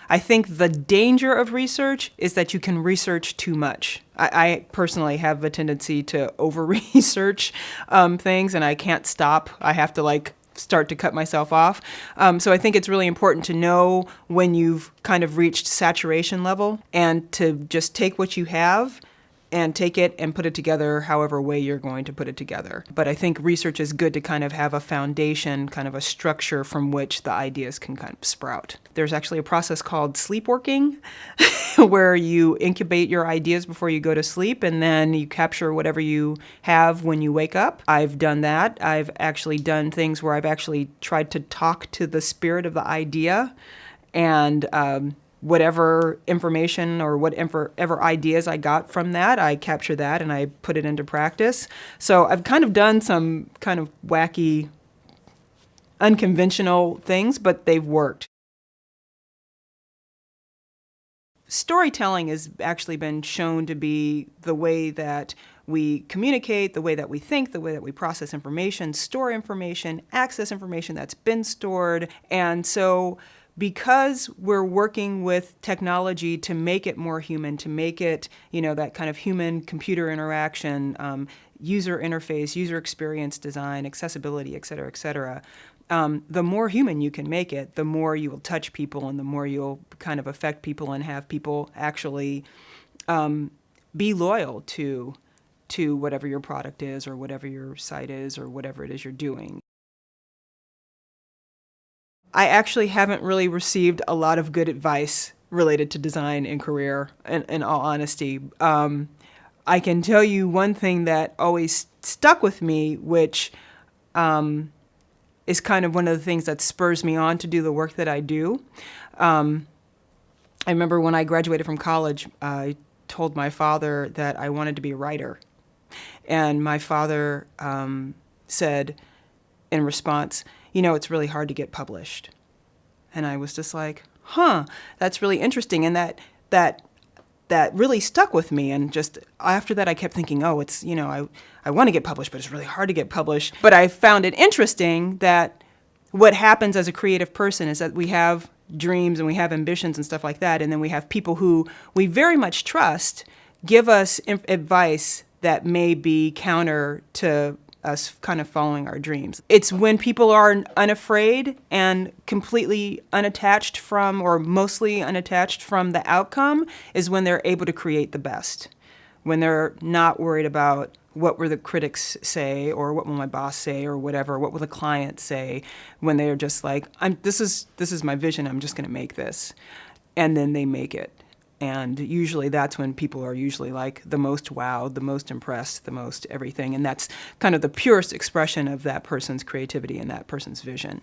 I think the danger of research is that you can research too much. I personally have a tendency to over-research things, and I can't stop. I have to start to cut myself off. So I think it's really important to know when you've kind of reached saturation level and to just take what you have and take it and put it together however way you're going to put it together. But I think research is good to kind of have a foundation, kind of a structure from which the ideas can kind of sprout. There's actually a process called sleepworking where you incubate your ideas before you go to sleep, and then you capture whatever you have when you wake up. I've done that. I've actually done things where I've actually tried to talk to the spirit of the idea, and whatever information or whatever ideas I got from that, I capture that and I put it into practice. So I've kind of done some kind of wacky, unconventional things, but they've worked. Storytelling has actually been shown to be the way that we communicate, the way that we think, the way that we process information, store information, access information that's been stored. And so because we're working with technology to make it more human, to make it, that kind of human-computer interaction, user interface, user experience design, accessibility, et cetera, the more human you can make it, the more you will touch people and the more you'll kind of affect people and have people actually be loyal to whatever your product is or whatever your site is or whatever it is you're doing. I actually haven't really received a lot of good advice related to design and career, in all honesty. I can tell you one thing that always stuck with me, which is kind of one of the things that spurs me on to do the work that I do. I remember when I graduated from college, I told my father that I wanted to be a writer. And my father said in response, it's really hard to get published. And I was just like, that's really interesting. And that really stuck with me. And just after that, I kept thinking, I want to get published, but it's really hard to get published. But I found it interesting that what happens as a creative person is that we have dreams and we have ambitions and stuff like that. And then we have people who we very much trust give us advice that may be counter to us kind of following our dreams. It's when people are unafraid and completely unattached from, or mostly unattached from the outcome, is when they're able to create the best. When they're not worried about what will the critics say, or what will my boss say, or whatever, what will the client say, when they're just like, this is my vision, I'm just gonna make this. And then they make it. And usually that's when people are usually like the most wowed, the most impressed, the most everything. And that's kind of the purest expression of that person's creativity and that person's vision.